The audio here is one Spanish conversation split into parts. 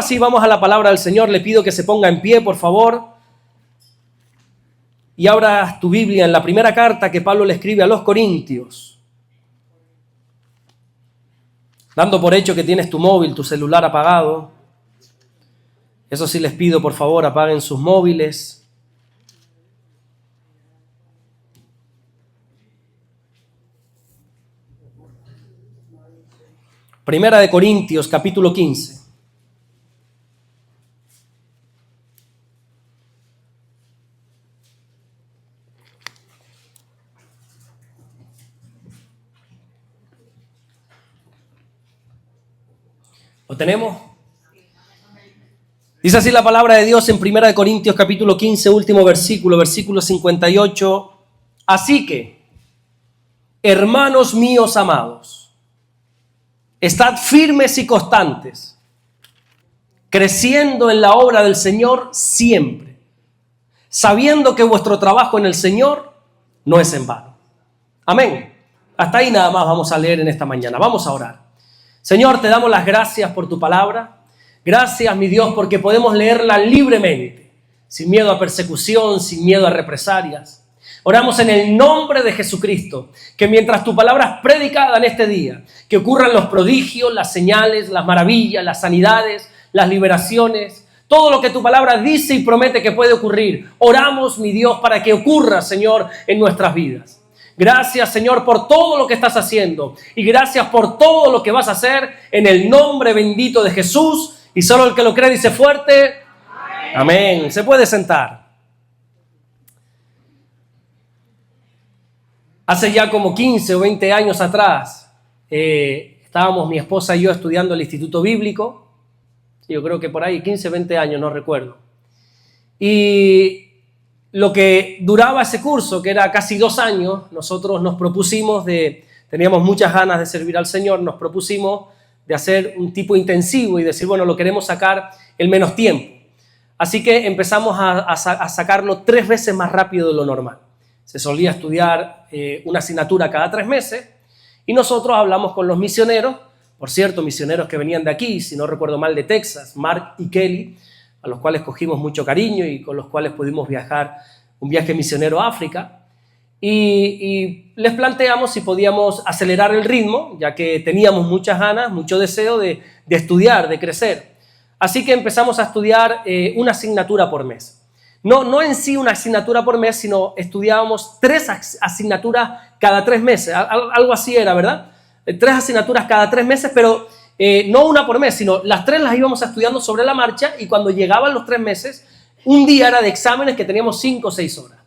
sí, vamos a la palabra del Señor. Le pido que se ponga en pie, por favor. Y abra tu Biblia en la primera carta que Pablo le escribe a los Corintios. Dando por hecho que tienes tu móvil, tu celular apagado. Eso sí les pido, por favor, apaguen sus móviles. Primera de Corintios, capítulo 15. ¿Lo tenemos? Dice así la palabra de Dios en Primera de Corintios, capítulo 15, último versículo, versículo 58. Así que, hermanos míos amados, estad firmes y constantes, creciendo en la obra del Señor siempre, sabiendo que vuestro trabajo en el Señor no es en vano. Amén. Hasta ahí nada más vamos a leer en esta mañana. Vamos a orar. Señor, te damos las gracias por tu palabra. Gracias, mi Dios, porque podemos leerla libremente, sin miedo a persecución, sin miedo a represalias. Oramos en el nombre de Jesucristo, que mientras tu palabra es predicada en este día, que ocurran los prodigios, las señales, las maravillas, las sanidades, las liberaciones, todo lo que tu palabra dice y promete que puede ocurrir. Oramos, mi Dios, para que ocurra, Señor, en nuestras vidas. Gracias, Señor, por todo lo que estás haciendo y gracias por todo lo que vas a hacer en el nombre bendito de Jesús. Y solo el que lo cree dice fuerte, amén. Amén. Se puede sentar. Hace ya como 15 o 20 años atrás, estábamos mi esposa y yo estudiando el Instituto Bíblico. Yo creo que por ahí 15, 20 años, no recuerdo. Y lo que duraba ese curso, que era casi 2 años, nosotros nos propusimos teníamos muchas ganas de servir al Señor, nos propusimos de hacer un tipo intensivo y decir, bueno, lo queremos sacar en menos tiempo. Así que empezamos a sacarlo 3 veces más rápido de lo normal. Se solía estudiar una asignatura cada 3 meses y nosotros hablamos con los misioneros, por cierto, misioneros que venían de aquí, si no recuerdo mal, de Texas, Mark y Kelly, a los cuales cogimos mucho cariño y con los cuales pudimos viajar un viaje misionero a África. Y les planteamos si podíamos acelerar el ritmo, ya que teníamos muchas ganas, mucho deseo de estudiar, de crecer. Así que empezamos a estudiar una asignatura por mes. No en sí una asignatura por mes, sino estudiábamos 3 asignaturas cada 3 meses. Algo así era, ¿verdad? 3 asignaturas cada 3 meses, pero no una por mes, sino las 3 las íbamos estudiando sobre la marcha y cuando llegaban los 3 meses, un día era de exámenes que teníamos 5 o 6 horas.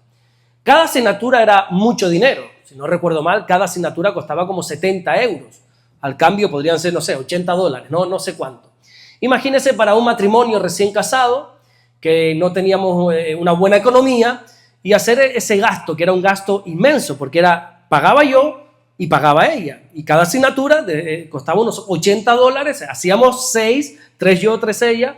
Cada asignatura era mucho dinero. Si no recuerdo mal, cada asignatura costaba como 70 euros. Al cambio podrían ser, no sé, $80, no sé cuánto. Imagínense para un matrimonio recién casado, que no teníamos una buena economía, y hacer ese gasto, que era un gasto inmenso, porque pagaba yo y pagaba ella. Y cada asignatura costaba unos $80, hacíamos 6, 3 yo, 3 ella.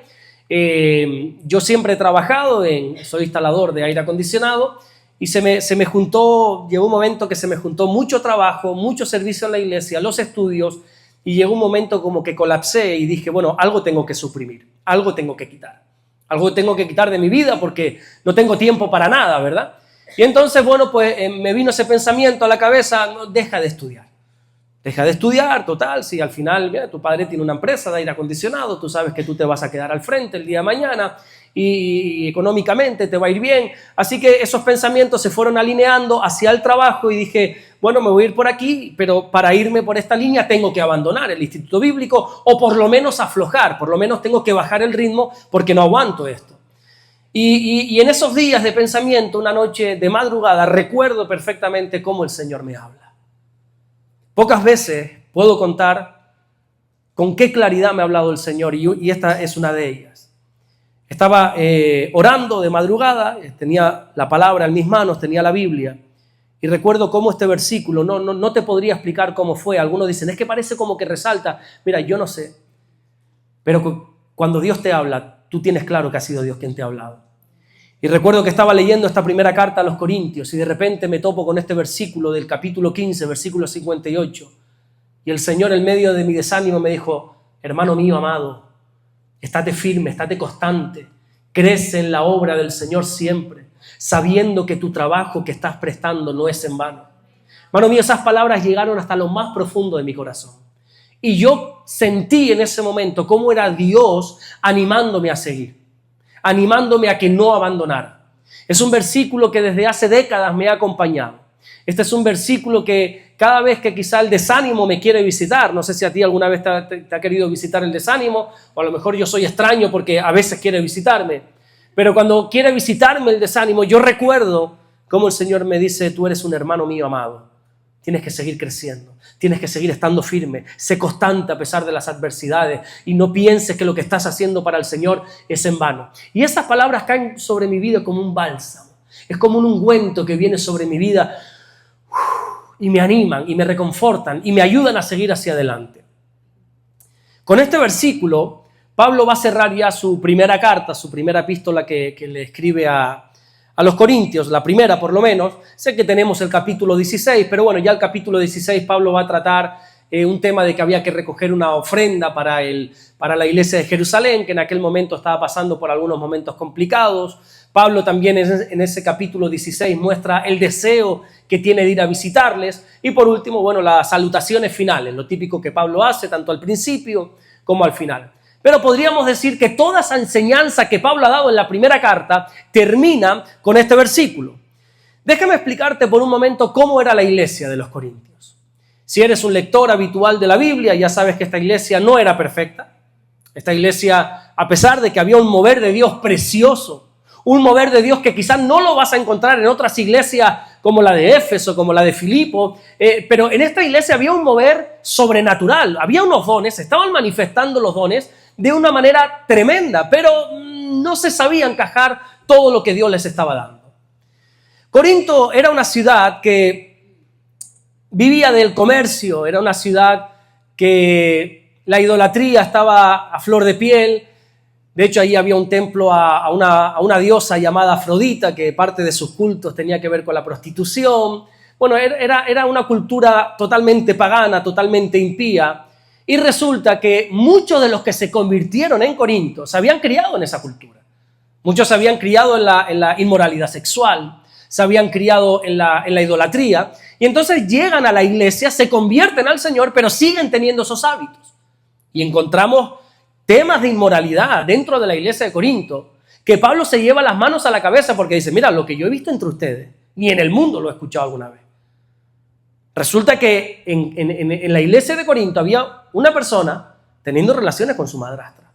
Yo siempre he trabajado, soy instalador de aire acondicionado, y se me juntó, llegó un momento que se me juntó mucho trabajo, mucho servicio en la iglesia, los estudios, y llegó un momento como que colapsé y dije, bueno, algo tengo que suprimir, algo tengo que quitar. Algo tengo que quitar de mi vida porque no tengo tiempo para nada, ¿verdad? Y entonces, bueno, pues me vino ese pensamiento a la cabeza, no, deja de estudiar. Deja de estudiar, total, si al final mira, tu padre tiene una empresa de aire acondicionado, tú sabes que tú te vas a quedar al frente el día de mañana y económicamente te va a ir bien. Así que esos pensamientos se fueron alineando hacia el trabajo y dije, bueno, me voy a ir por aquí, pero para irme por esta línea tengo que abandonar el Instituto Bíblico o por lo menos aflojar, por lo menos tengo que bajar el ritmo porque no aguanto esto. Y en esos días de pensamiento, una noche de madrugada, recuerdo perfectamente cómo el Señor me habla. Pocas veces puedo contar con qué claridad me ha hablado el Señor y esta es una de ellas. Estaba orando de madrugada, tenía la palabra en mis manos, tenía la Biblia y recuerdo cómo este versículo, no te podría explicar cómo fue. Algunos dicen, es que parece como que resalta. Mira, yo no sé, pero cuando Dios te habla, tú tienes claro que ha sido Dios quien te ha hablado. Y recuerdo que estaba leyendo esta primera carta a los Corintios y de repente me topo con este versículo del capítulo 15, versículo 58. Y el Señor en medio de mi desánimo me dijo, hermano mío amado, estate firme, estate constante, crece en la obra del Señor siempre, sabiendo que tu trabajo que estás prestando no es en vano. Hermano mío, esas palabras llegaron hasta lo más profundo de mi corazón. Y yo sentí en ese momento cómo era Dios animándome a seguir, animándome a que no abandonara. Es un versículo que desde hace décadas me ha acompañado. Este es un versículo que cada vez que quizá el desánimo me quiere visitar, no sé si a ti alguna vez te ha querido visitar el desánimo, o a lo mejor yo soy extraño porque a veces quiere visitarme, pero cuando quiere visitarme el desánimo, yo recuerdo cómo el Señor me dice: tú eres un hermano mío amado, tienes que seguir creciendo, tienes que seguir estando firme, sé constante a pesar de las adversidades y no pienses que lo que estás haciendo para el Señor es en vano. Y esas palabras caen sobre mi vida como un bálsamo, es como un ungüento que viene sobre mi vida y me animan y me reconfortan y me ayudan a seguir hacia adelante. Con este versículo, Pablo va a cerrar ya su primera carta, su primera epístola que le escribe a los Corintios, la primera por lo menos. Sé que tenemos el capítulo 16, pero bueno, ya el capítulo 16 Pablo va a tratar un tema de que había que recoger una ofrenda para la iglesia de Jerusalén, que en aquel momento estaba pasando por algunos momentos complicados. Pablo también en ese capítulo 16 muestra el deseo que tiene de ir a visitarles. Y por último, bueno, las salutaciones finales, lo típico que Pablo hace tanto al principio como al final. Pero podríamos decir que toda esa enseñanza que Pablo ha dado en la primera carta termina con este versículo. Déjame explicarte por un momento cómo era la iglesia de los Corintios. Si eres un lector habitual de la Biblia, ya sabes que esta iglesia no era perfecta. Esta iglesia, a pesar de que había un mover de Dios precioso, un mover de Dios que quizás no lo vas a encontrar en otras iglesias como la de Éfeso, como la de Filipo, pero en esta iglesia había un mover sobrenatural, había unos dones, estaban manifestando los dones de una manera tremenda, pero no se sabía encajar todo lo que Dios les estaba dando. Corinto era una ciudad que vivía del comercio, era una ciudad que la idolatría estaba a flor de piel. De hecho, ahí había un templo a una diosa llamada Afrodita, que parte de sus cultos tenía que ver con la prostitución. Bueno, era una cultura totalmente pagana, totalmente impía. Y resulta que muchos de los que se convirtieron en Corinto se habían criado en esa cultura. Muchos se habían criado en la inmoralidad sexual, se habían criado en la idolatría. Y entonces llegan a la iglesia, se convierten al Señor, pero siguen teniendo esos hábitos. Y encontramos temas de inmoralidad dentro de la iglesia de Corinto, que Pablo se lleva las manos a la cabeza porque dice: mira, lo que yo he visto entre ustedes, ni en el mundo lo he escuchado alguna vez. Resulta que en la iglesia de Corinto había una persona teniendo relaciones con su madrastra.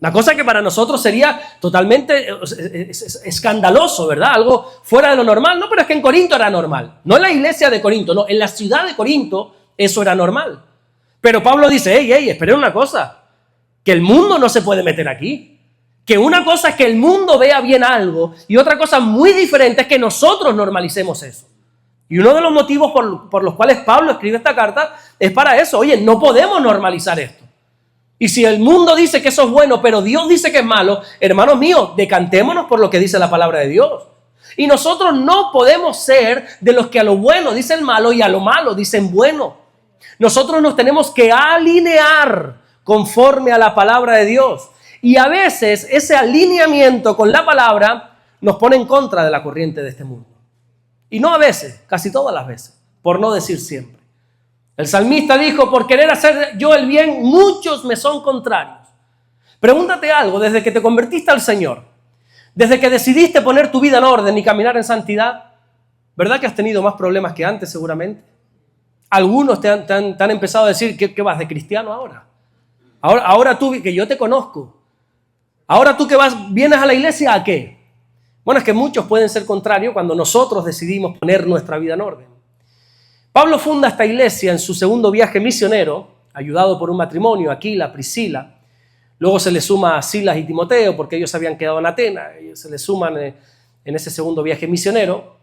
Una cosa que para nosotros sería totalmente escandaloso, ¿verdad? Algo fuera de lo normal. No, pero es que en Corinto era normal. No en la iglesia de Corinto, no, en la ciudad de Corinto eso era normal. Pero Pablo dice: hey, esperen una cosa, que el mundo no se puede meter aquí. Que una cosa es que el mundo vea bien algo y otra cosa muy diferente es que nosotros normalicemos eso. Y uno de los motivos por los cuales Pablo escribe esta carta es para eso. Oye, no podemos normalizar esto. Y si el mundo dice que eso es bueno, pero Dios dice que es malo, hermanos míos, decantémonos por lo que dice la palabra de Dios. Y nosotros no podemos ser de los que a lo bueno dicen malo y a lo malo dicen bueno. Nosotros nos tenemos que alinear conforme a la palabra de Dios. Y a veces ese alineamiento con la palabra nos pone en contra de la corriente de este mundo. Y no a veces, casi todas las veces, por no decir siempre. El salmista dijo: por querer hacer yo el bien, muchos me son contrarios. Pregúntate algo, desde que te convertiste al Señor, desde que decidiste poner tu vida en orden y caminar en santidad, ¿verdad que has tenido más problemas que antes seguramente? Algunos te han empezado a decir: ¿qué vas de cristiano ahora? Ahora tú, que yo te conozco, ahora tú que vienes a la iglesia, ¿a qué? Bueno, es que muchos pueden ser contrarios cuando nosotros decidimos poner nuestra vida en orden. Pablo funda esta iglesia en su segundo viaje misionero, ayudado por un matrimonio, Aquila, Priscila. Luego se le suma a Silas y Timoteo, porque ellos habían quedado en Atenas. Ellos se le suman en ese segundo viaje misionero.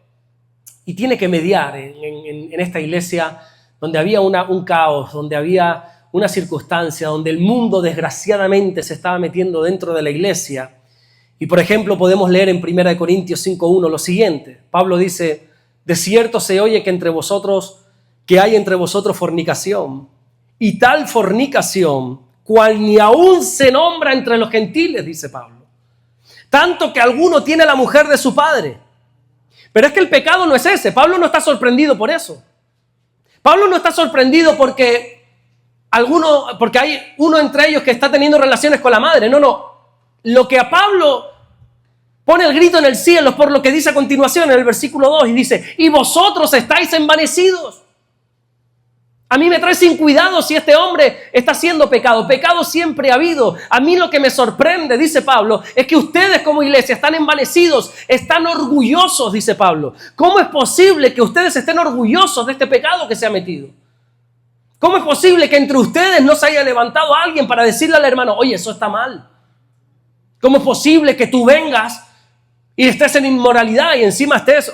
Y tiene que mediar en esta iglesia donde había un caos, donde había una circunstancia, donde el mundo desgraciadamente se estaba metiendo dentro de la iglesia. Y por ejemplo podemos leer en 1 Corintios 5:1 lo siguiente. Pablo dice: de cierto se oye que hay entre vosotros fornicación, y tal fornicación cual ni aún se nombra entre los gentiles, dice Pablo. Tanto que alguno tiene la mujer de su padre. Pero es que el pecado no es ese. Pablo no está sorprendido por eso. Pablo no está sorprendido porque hay uno entre ellos que está teniendo relaciones con la madre. No. Lo que a Pablo pone el grito en el cielo por lo que dice a continuación en el versículo 2 y dice: y vosotros estáis envanecidos. A mí me trae sin cuidado si este hombre está haciendo pecado. Pecado siempre ha habido. A mí lo que me sorprende, dice Pablo, es que ustedes como iglesia están envanecidos, están orgullosos, dice Pablo. ¿Cómo es posible que ustedes estén orgullosos de este pecado que se ha metido? ¿Cómo es posible que entre ustedes no se haya levantado alguien para decirle al hermano: oye, eso está mal? ¿Cómo es posible que tú vengas y estés en inmoralidad y encima estés,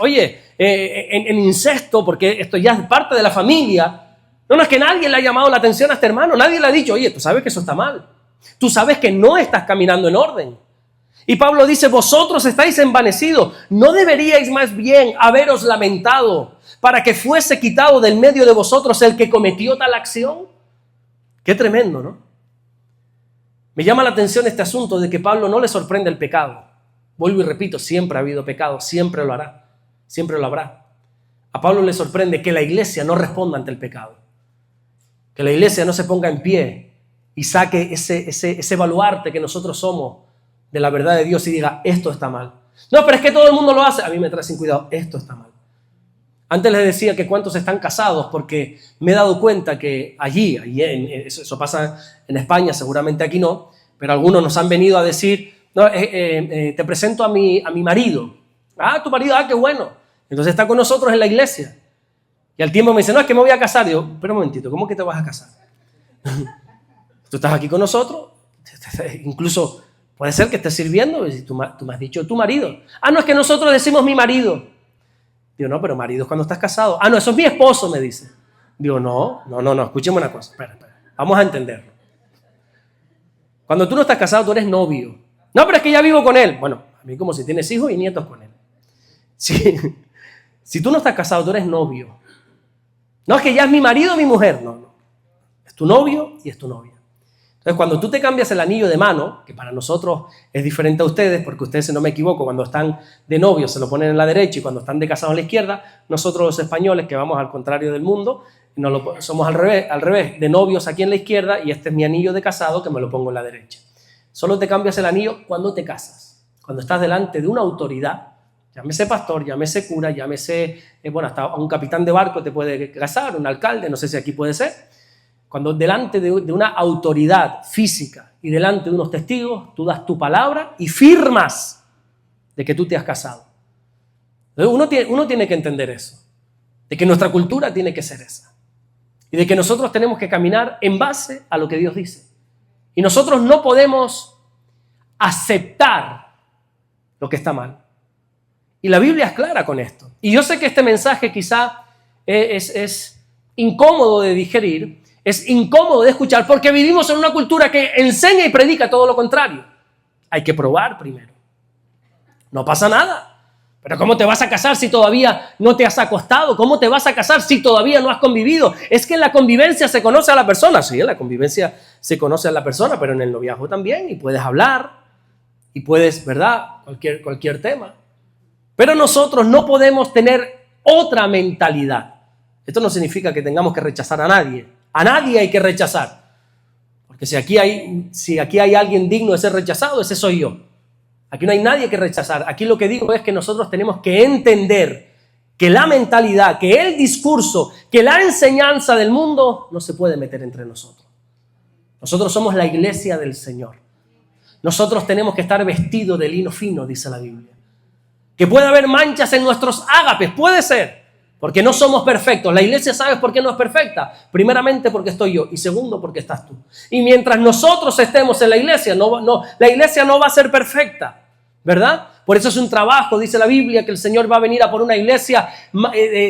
en incesto, porque esto ya es parte de la familia? No es que nadie le ha llamado la atención a este hermano. Nadie le ha dicho: oye, tú sabes que eso está mal. Tú sabes que no estás caminando en orden. Y Pablo dice: vosotros estáis envanecidos. ¿No deberíais más bien haberos lamentado para que fuese quitado del medio de vosotros el que cometió tal acción? Qué tremendo, ¿no? Me llama la atención este asunto de que Pablo no le sorprende el pecado. Vuelvo y repito, siempre ha habido pecado, siempre lo hará, siempre lo habrá. A Pablo le sorprende que la iglesia no responda ante el pecado. Que la iglesia no se ponga en pie y saque ese baluarte que nosotros somos de la verdad de Dios y diga: esto está mal. No, pero es que todo el mundo lo hace. A mí me trae sin cuidado: esto está mal. Antes les decía que cuántos están casados, porque me he dado cuenta que allí eso pasa en España, seguramente aquí no, pero algunos nos han venido a decir: no, te presento a mi marido. Ah, tu marido, qué bueno. Entonces está con nosotros en la iglesia. Y al tiempo me dice: no, es que me voy a casar. Digo: pero un momentito, ¿cómo que te vas a casar? Tú estás aquí con nosotros, incluso puede ser que estés sirviendo y tú me has dicho tu marido. Ah, no, es que nosotros decimos mi marido. Digo: no, pero marido es cuando estás casado. Ah, no, eso es mi esposo, me dice. Digo: no, escúcheme una cosa, espera, vamos a entenderlo. Cuando tú no estás casado, tú eres novio. No, pero es que ya vivo con él. Bueno, a mí como si tienes hijos y nietos con él. Si tú no estás casado, tú eres novio. No, es que ya es mi marido o mi mujer. No. Es tu novio y es tu novia. Entonces, cuando tú te cambias el anillo de mano, que para nosotros es diferente a ustedes, porque ustedes, si no me equivoco, cuando están de novios se lo ponen en la derecha y cuando están de casados en la izquierda, nosotros los españoles, que vamos al contrario del mundo, somos al revés, de novios aquí en la izquierda y este es mi anillo de casado que me lo pongo en la derecha. Solo te cambias el anillo cuando te casas, cuando estás delante de una autoridad. Llámese pastor, llámese cura, llámese, hasta un capitán de barco te puede casar, un alcalde, no sé si aquí puede ser. Cuando delante de una autoridad física y delante de unos testigos, tú das tu palabra y firmas de que tú te has casado. Entonces uno tiene que entender eso, de que nuestra cultura tiene que ser esa. Y de que nosotros tenemos que caminar en base a lo que Dios dice. Y nosotros no podemos aceptar lo que está mal. Y la Biblia es clara con esto. Y yo sé que este mensaje quizá es incómodo de digerir, es incómodo de escuchar, porque vivimos en una cultura que enseña y predica todo lo contrario. Hay que probar primero. No pasa nada. Pero ¿cómo te vas a casar si todavía no te has acostado? ¿Cómo te vas a casar si todavía no has convivido? Es que en la convivencia se conoce a la persona. Sí, en la convivencia se conoce a la persona, pero en el noviazgo también. Y puedes hablar, y puedes, ¿verdad? Cualquier tema. Pero nosotros no podemos tener otra mentalidad. Esto no significa que tengamos que rechazar a nadie. A nadie hay que rechazar. Porque si aquí hay alguien digno de ser rechazado, ese soy yo. Aquí no hay nadie que rechazar. Aquí lo que digo es que nosotros tenemos que entender que la mentalidad, que el discurso, que la enseñanza del mundo no se puede meter entre nosotros. Nosotros somos la iglesia del Señor. Nosotros tenemos que estar vestidos de lino fino, dice la Biblia. Que puede haber manchas en nuestros ágapes, puede ser, porque no somos perfectos. La iglesia, ¿sabes por qué no es perfecta? Primeramente porque estoy yo y segundo porque estás tú. Y mientras nosotros estemos en la iglesia, la iglesia no va a ser perfecta, ¿verdad? Por eso es un trabajo, dice la Biblia, que el Señor va a venir a por una iglesia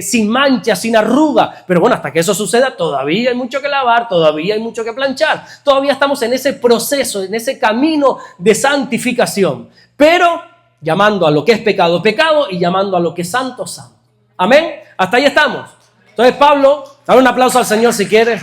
sin mancha, sin arruga. Pero bueno, hasta que eso suceda, todavía hay mucho que lavar, todavía hay mucho que planchar. Todavía estamos en ese proceso, en ese camino de santificación. Pero llamando a lo que es pecado, pecado, y llamando a lo que es santo, santo. Amén. Hasta ahí estamos. Entonces, Pablo, dale un aplauso al Señor si quieres.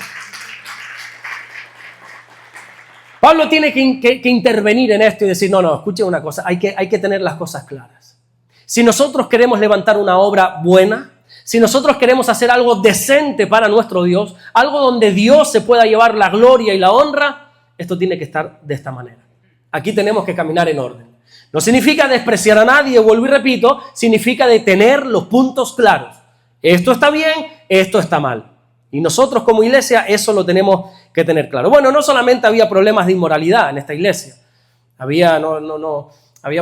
Pablo tiene que intervenir en esto y decir, no, escuchen una cosa, hay que tener las cosas claras. Si nosotros queremos levantar una obra buena, si nosotros queremos hacer algo decente para nuestro Dios, algo donde Dios se pueda llevar la gloria y la honra, esto tiene que estar de esta manera. Aquí tenemos que caminar en orden. No significa despreciar a nadie, vuelvo y repito, significa de tener los puntos claros. Esto está bien, esto está mal. Y nosotros como iglesia eso lo tenemos que tener claro. Bueno, no solamente había problemas de inmoralidad en esta iglesia. Había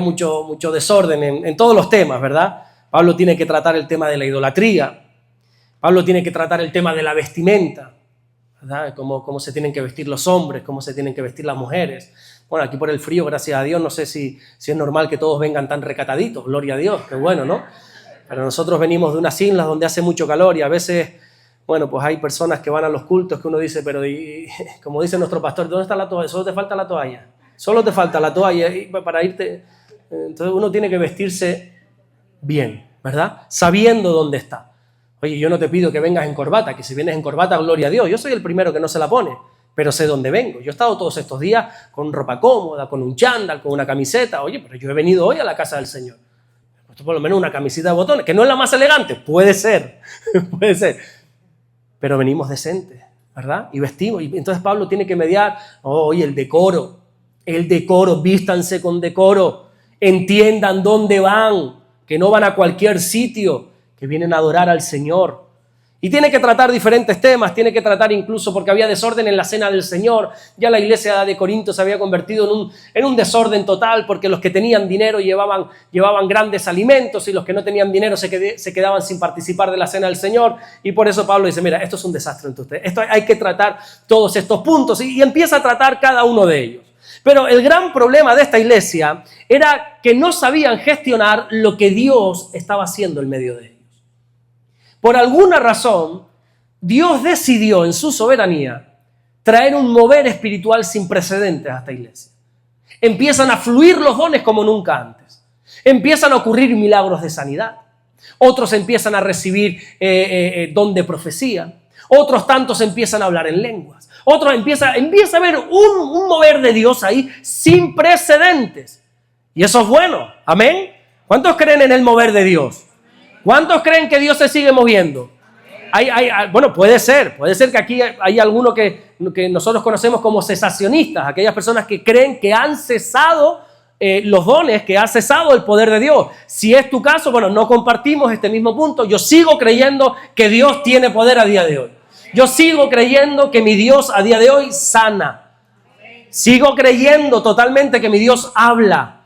mucho desorden en todos los temas, ¿verdad? Pablo tiene que tratar el tema de la idolatría. Pablo tiene que tratar el tema de la vestimenta, ¿verdad? Cómo se tienen que vestir los hombres, cómo se tienen que vestir las mujeres. Bueno, aquí por el frío, gracias a Dios, no sé si es normal que todos vengan tan recataditos. Gloria a Dios, qué bueno, ¿no? Pero nosotros venimos de unas islas donde hace mucho calor y a veces, bueno, pues hay personas que van a los cultos que uno dice, pero como dice nuestro pastor, ¿dónde está la toalla? Solo te falta la toalla. Solo te falta la toalla para irte. Entonces uno tiene que vestirse bien, ¿verdad? Sabiendo dónde está. Oye, yo no te pido que vengas en corbata, que si vienes en corbata, gloria a Dios. Yo soy el primero que no se la pone, pero sé dónde vengo. Yo he estado todos estos días con ropa cómoda, con un chándal, con una camiseta. Oye, pero yo he venido hoy a la casa del Señor. Por lo menos una camisita de botones, que no es la más elegante, puede ser, puede ser, pero venimos decentes, ¿verdad? Y vestimos, y entonces Pablo tiene que mediar, oye, el decoro, vístanse con decoro, entiendan dónde van, que no van a cualquier sitio, que vienen a adorar al Señor. Y tiene que tratar diferentes temas, tiene que tratar incluso porque había desorden en la cena del Señor. Ya la iglesia de Corinto se había convertido en un desorden total porque los que tenían dinero llevaban grandes alimentos y los que no tenían dinero se quedaban sin participar de la cena del Señor. Y por eso Pablo dice, mira, esto es un desastre entre ustedes. Esto hay que tratar todos estos puntos y empieza a tratar cada uno de ellos. Pero el gran problema de esta iglesia era que no sabían gestionar lo que Dios estaba haciendo en medio de ellos. Por alguna razón, Dios decidió en su soberanía traer un mover espiritual sin precedentes a esta iglesia. Empiezan a fluir los dones como nunca antes. Empiezan a ocurrir milagros de sanidad. Otros empiezan a recibir don de profecía. Otros tantos empiezan a hablar en lenguas. Otros empieza a haber un mover de Dios ahí sin precedentes. Y eso es bueno. Amén. ¿Cuántos creen en el mover de Dios? ¿Cuántos creen que Dios se sigue moviendo? Bueno, puede ser que aquí hay algunos que nosotros conocemos como cesacionistas, aquellas personas que creen que han cesado los dones, que ha cesado el poder de Dios. Si es tu caso, bueno, no compartimos este mismo punto. Yo sigo creyendo que Dios tiene poder a día de hoy. Yo sigo creyendo que mi Dios a día de hoy sana. Sigo creyendo totalmente que mi Dios habla.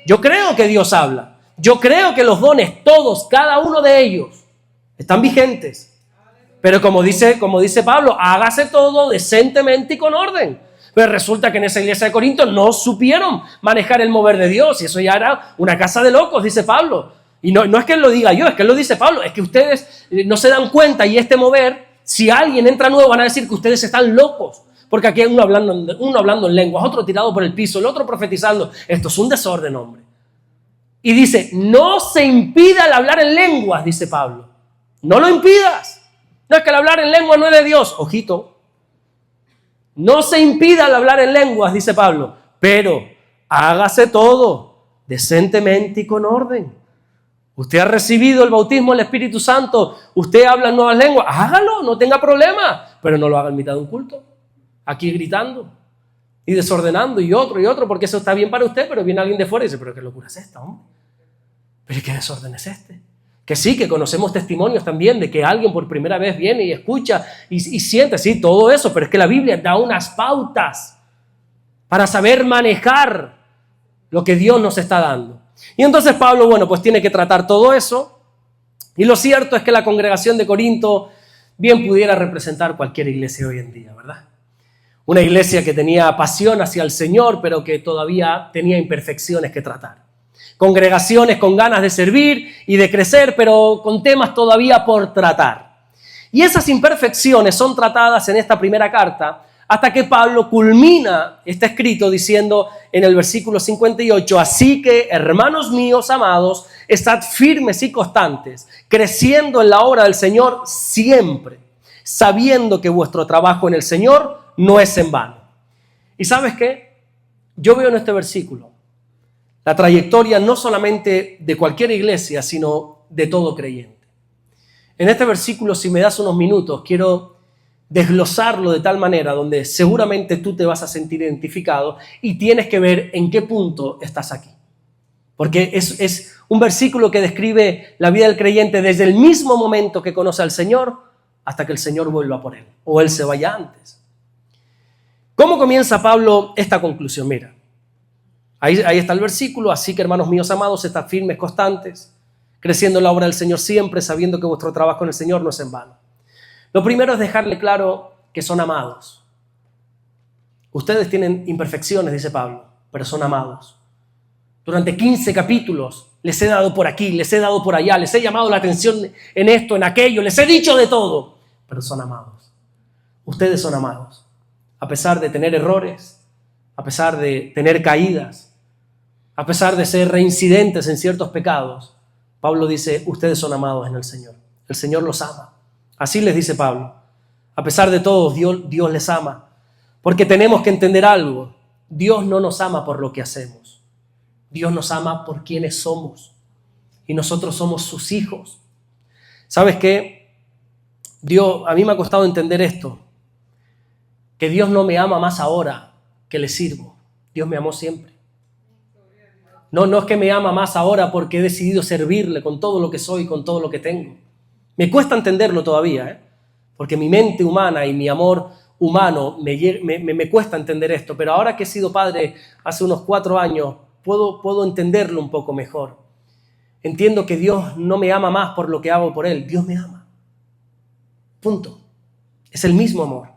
Yo creo que Dios habla. Yo creo que los dones, todos, cada uno de ellos, están vigentes. Pero como dice Pablo, hágase todo decentemente y con orden. Pero resulta que en esa iglesia de Corinto no supieron manejar el mover de Dios. Y eso ya era una casa de locos, dice Pablo. Y no es que lo diga yo, es que lo dice Pablo. Es que ustedes no se dan cuenta y este mover, si alguien entra nuevo van a decir que ustedes están locos. Porque aquí hay uno hablando en lenguas, otro tirado por el piso, el otro profetizando. Esto es un desorden, hombre. Y dice, no se impida el hablar en lenguas, dice Pablo. No lo impidas. No es que el hablar en lenguas no es de Dios. Ojito. No se impida el hablar en lenguas, dice Pablo. Pero hágase todo decentemente y con orden. Usted ha recibido el bautismo del Espíritu Santo. Usted habla en nuevas lenguas. Hágalo, no tenga problema. Pero no lo haga en mitad de un culto. Aquí gritando. Y desordenando y otro, porque eso está bien para usted, pero viene alguien de fuera y dice, pero qué locura es esta, hombre. Pero qué desorden es este. Que sí, que conocemos testimonios también de que alguien por primera vez viene y escucha y siente, sí, todo eso, pero es que la Biblia da unas pautas para saber manejar lo que Dios nos está dando. Y entonces Pablo, bueno, pues tiene que tratar todo eso. Y lo cierto es que la congregación de Corinto bien pudiera representar cualquier iglesia hoy en día, ¿verdad? Una iglesia que tenía pasión hacia el Señor, pero que todavía tenía imperfecciones que tratar. Congregaciones con ganas de servir y de crecer, pero con temas todavía por tratar. Y esas imperfecciones son tratadas en esta primera carta hasta que Pablo culmina este escrito diciendo en el versículo 58, así que, hermanos míos amados, estad firmes y constantes, creciendo en la obra del Señor siempre, sabiendo que vuestro trabajo en el Señor no es en vano. ¿Y sabes qué? Yo veo en este versículo la trayectoria no solamente de cualquier iglesia, sino de todo creyente. En este versículo, si me das unos minutos, quiero desglosarlo de tal manera donde seguramente tú te vas a sentir identificado y tienes que ver en qué punto estás aquí. Porque es un versículo que describe la vida del creyente desde el mismo momento que conoce al Señor hasta que el Señor vuelva por él o él se vaya antes. ¿Cómo comienza Pablo esta conclusión? Mira, ahí está el versículo. Así que, hermanos míos amados, estad firmes, constantes, creciendo en la obra del Señor siempre, sabiendo que vuestro trabajo en el Señor no es en vano. Lo primero es dejarle claro que son amados. Ustedes tienen imperfecciones, dice Pablo, pero son amados. Durante 15 capítulos les he dado por aquí, les he dado por allá, les he llamado la atención en esto, en aquello, les he dicho de todo, pero son amados. Ustedes son amados. A pesar de tener errores, a pesar de tener caídas, a pesar de ser reincidentes en ciertos pecados, Pablo dice, ustedes son amados en el Señor. El Señor los ama. Así les dice Pablo. A pesar de todo, Dios les ama. Porque tenemos que entender algo. Dios no nos ama por lo que hacemos. Dios nos ama por quienes somos. Y nosotros somos sus hijos. ¿Sabes qué? A mí me ha costado entender esto. Que Dios no me ama más ahora que le sirvo. Dios me amó siempre. No es que me ama más ahora porque he decidido servirle con todo lo que soy, con todo lo que tengo. Me cuesta entenderlo todavía, porque mi mente humana y mi amor humano me cuesta entender esto. Pero ahora que he sido padre hace unos 4 años, puedo entenderlo un poco mejor. Entiendo que Dios no me ama más por lo que hago por Él. Dios me ama. Punto. Es el mismo amor.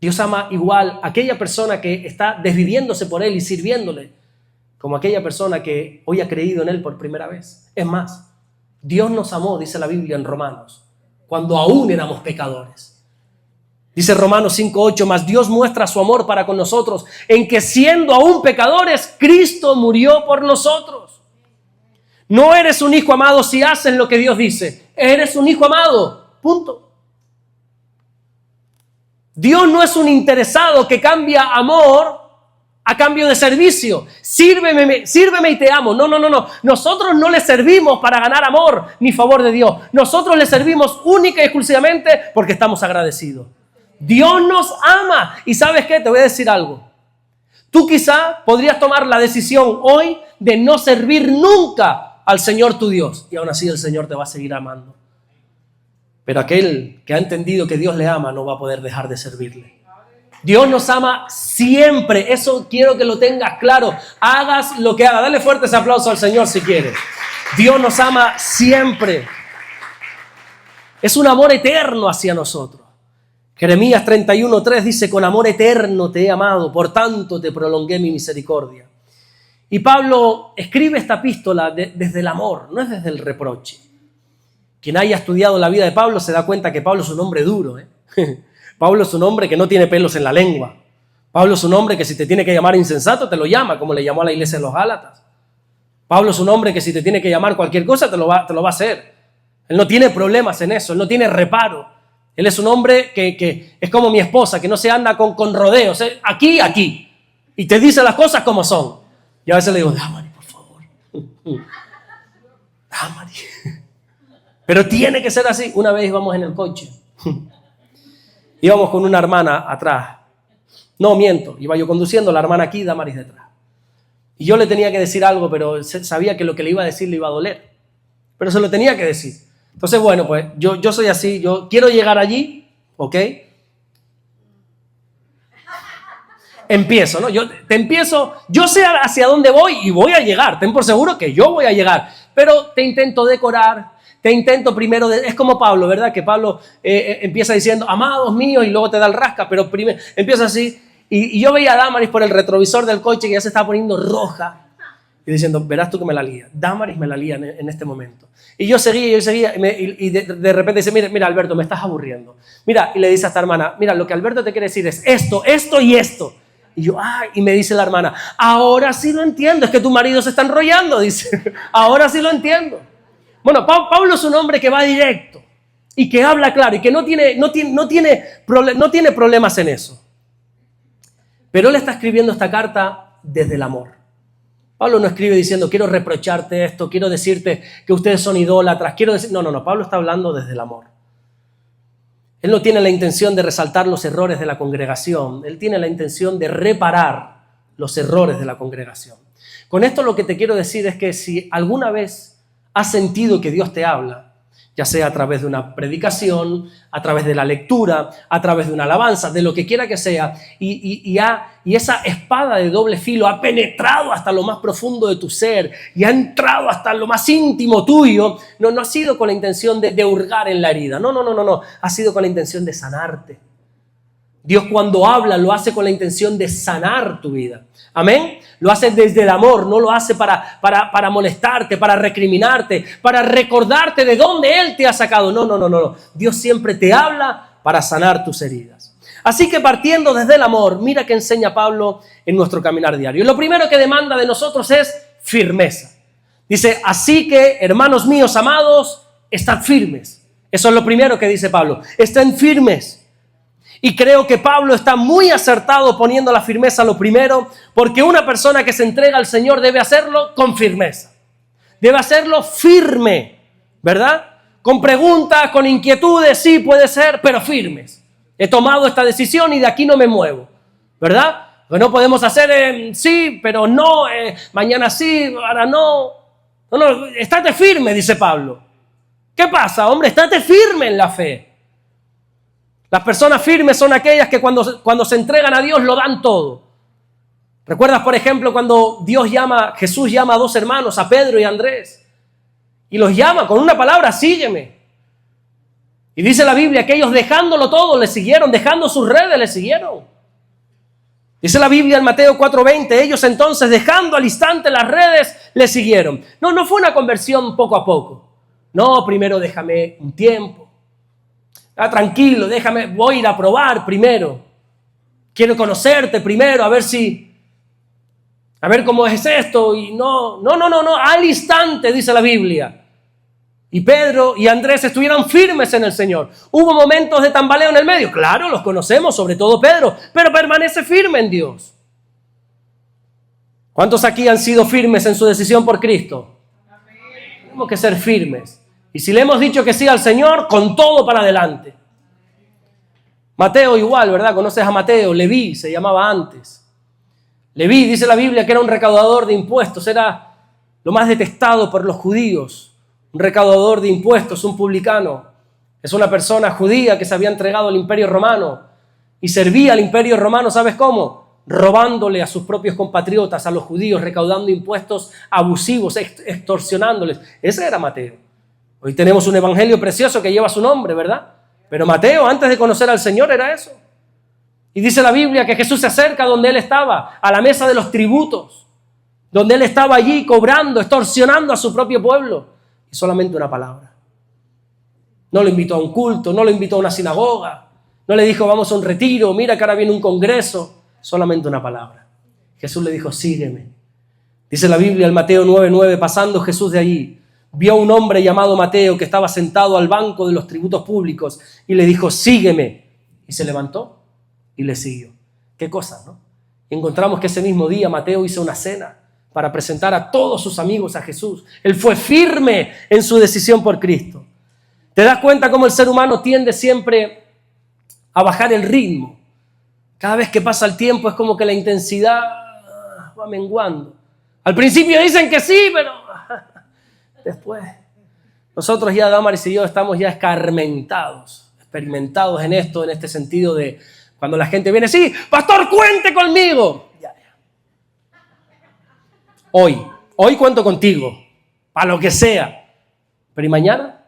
Dios ama igual a aquella persona que está desviviéndose por Él y sirviéndole, como aquella persona que hoy ha creído en Él por primera vez. Es más, Dios nos amó, dice la Biblia en Romanos, cuando aún éramos pecadores. Dice Romanos 5:8, mas Dios muestra su amor para con nosotros, en que siendo aún pecadores, Cristo murió por nosotros. No eres un hijo amado si haces lo que Dios dice. Eres un hijo amado. Punto. Dios no es un interesado que cambia amor a cambio de servicio. Sírveme y te amo. No. Nosotros no le servimos para ganar amor ni favor de Dios. Nosotros le servimos única y exclusivamente porque estamos agradecidos. Dios nos ama. ¿Y sabes qué? Te voy a decir algo. Tú quizá podrías tomar la decisión hoy de no servir nunca al Señor tu Dios. Y aún así el Señor te va a seguir amando. Pero aquel que ha entendido que Dios le ama no va a poder dejar de servirle. Dios nos ama siempre. Eso quiero que lo tengas claro. Hagas lo que hagas. Dale fuerte ese aplauso al Señor si quieres. Dios nos ama siempre. Es un amor eterno hacia nosotros. Jeremías 31:3 dice, con amor eterno te he amado, por tanto te prolongué mi misericordia. Y Pablo escribe esta epístola desde el amor, no es desde el reproche. Quien haya estudiado la vida de Pablo se da cuenta que Pablo es un hombre duro. Pablo es un hombre que no tiene pelos en la lengua. Pablo es un hombre que si te tiene que llamar insensato, te lo llama, como le llamó a la iglesia de los Gálatas. Pablo es un hombre que si te tiene que llamar cualquier cosa, te lo va a hacer. Él no tiene problemas en eso, él no tiene reparo. Él es un hombre que es como mi esposa, que no se anda con rodeos. Aquí. Y te dice las cosas como son. Y a veces le digo, Damari, por favor. Damari. Pero tiene que ser así. Una vez íbamos en el coche. Íbamos con una hermana atrás. No, miento. Iba yo conduciendo, la hermana aquí, Damaris detrás. Y yo le tenía que decir algo, pero sabía que lo que le iba a decir le iba a doler. Pero se lo tenía que decir. Entonces, bueno, pues yo soy así. Yo quiero llegar allí, ¿ok? Empiezo, ¿no? Yo sé hacia dónde voy y voy a llegar. Ten por seguro que yo voy a llegar. Pero te intento decorar. Te intento primero, es como Pablo, ¿verdad? Que Pablo empieza diciendo, amados míos, y luego te da el rasca, pero primero empieza así. Y yo veía a Damaris por el retrovisor del coche que ya se estaba poniendo roja. Y diciendo, verás tú que me la lía. Damaris me la lía en este momento. Y yo seguía, y de repente dice, mira, Alberto, me estás aburriendo. Mira, y le dice a esta hermana, mira, lo que Alberto te quiere decir es esto y esto. Y yo, y me dice la hermana, ahora sí lo entiendo, es que tu marido se está enrollando, dice. Ahora sí lo entiendo. Bueno, Pablo es un hombre que va directo y que habla claro y que no tiene problemas en eso. Pero él está escribiendo esta carta desde el amor. Pablo no escribe diciendo, quiero reprocharte esto, quiero decirte que ustedes son idólatras, quiero decir... No, Pablo está hablando desde el amor. Él no tiene la intención de resaltar los errores de la congregación, él tiene la intención de reparar los errores de la congregación. Con esto lo que te quiero decir es que si alguna vez has sentido que Dios te habla, ya sea a través de una predicación, a través de la lectura, a través de una alabanza, de lo que quiera que sea, y esa espada de doble filo ha penetrado hasta lo más profundo de tu ser y ha entrado hasta lo más íntimo tuyo, no ha sido con la intención de hurgar en la herida, no, ha sido con la intención de sanarte. Dios cuando habla lo hace con la intención de sanar tu vida. Amén. Lo hace desde el amor, no lo hace para molestarte, para recriminarte, para recordarte de dónde Él te ha sacado. No. Dios siempre te habla para sanar tus heridas. Así que partiendo desde el amor, mira que enseña Pablo en nuestro caminar diario. Y lo primero que demanda de nosotros es firmeza. Dice, así que, hermanos míos amados, estad firmes. Eso es lo primero que dice Pablo. Estén firmes. Y creo que Pablo está muy acertado poniendo la firmeza lo primero, porque una persona que se entrega al Señor debe hacerlo con firmeza. Debe hacerlo firme, ¿verdad? Con preguntas, con inquietudes, sí puede ser, pero firmes. He tomado esta decisión y de aquí no me muevo, ¿verdad? Pues no podemos hacer sí, pero no, mañana sí, ahora no. No, estate firme, dice Pablo. ¿Qué pasa, hombre? Estate firme en la fe. Las personas firmes son aquellas que cuando se entregan a Dios lo dan todo. ¿Recuerdas, por ejemplo, cuando Jesús llama a dos hermanos, a Pedro y a Andrés? Y los llama con una palabra, sígueme. Y dice la Biblia que ellos dejándolo todo le siguieron, dejando sus redes le siguieron. Dice la Biblia en Mateo 4:20, ellos entonces dejando al instante las redes le siguieron. No fue una conversión poco a poco. No, primero déjame un tiempo. Tranquilo, voy a ir a probar primero. Quiero conocerte primero, a ver cómo es esto. Y no, al instante, dice la Biblia. Y Pedro y Andrés estuvieron firmes en el Señor. ¿Hubo momentos de tambaleo en el medio? Claro, los conocemos, sobre todo Pedro, pero permanece firme en Dios. ¿Cuántos aquí han sido firmes en su decisión por Cristo? Tenemos que ser firmes. Y si le hemos dicho que sí al Señor, con todo para adelante. Mateo igual, ¿verdad? ¿Conoces a Mateo? Leví se llamaba antes. Leví, dice la Biblia, que era un recaudador de impuestos. Era lo más detestado por los judíos. Un recaudador de impuestos, un publicano. Es una persona judía que se había entregado al Imperio Romano. Y servía al Imperio Romano, ¿sabes cómo? Robándole a sus propios compatriotas, a los judíos, recaudando impuestos abusivos, extorsionándoles. Ese era Mateo. Hoy tenemos un evangelio precioso que lleva su nombre, ¿verdad? Pero Mateo, antes de conocer al Señor, era eso. Y dice la Biblia que Jesús se acerca donde él estaba, a la mesa de los tributos, donde él estaba allí cobrando, extorsionando a su propio pueblo. Y solamente una palabra. No lo invitó a un culto, no lo invitó a una sinagoga, no le dijo vamos a un retiro, mira que ahora viene un congreso. Solamente una palabra. Jesús le dijo, sígueme. Dice la Biblia en Mateo 9:9, pasando Jesús de allí, vio a un hombre llamado Mateo que estaba sentado al banco de los tributos públicos y le dijo, sígueme. Y se levantó y le siguió. Qué cosa, ¿no? Y encontramos que ese mismo día Mateo hizo una cena para presentar a todos sus amigos a Jesús. Él fue firme en su decisión por Cristo. ¿Te das cuenta cómo el ser humano tiende siempre a bajar el ritmo? Cada vez que pasa el tiempo es como que la intensidad va menguando. Al principio dicen que sí, pero después, nosotros ya, Damaris y yo, estamos ya escarmentados, experimentados en esto, en este sentido de cuando la gente viene, sí, pastor, cuente conmigo. Ya. Hoy cuento contigo, para lo que sea. Pero ¿y mañana?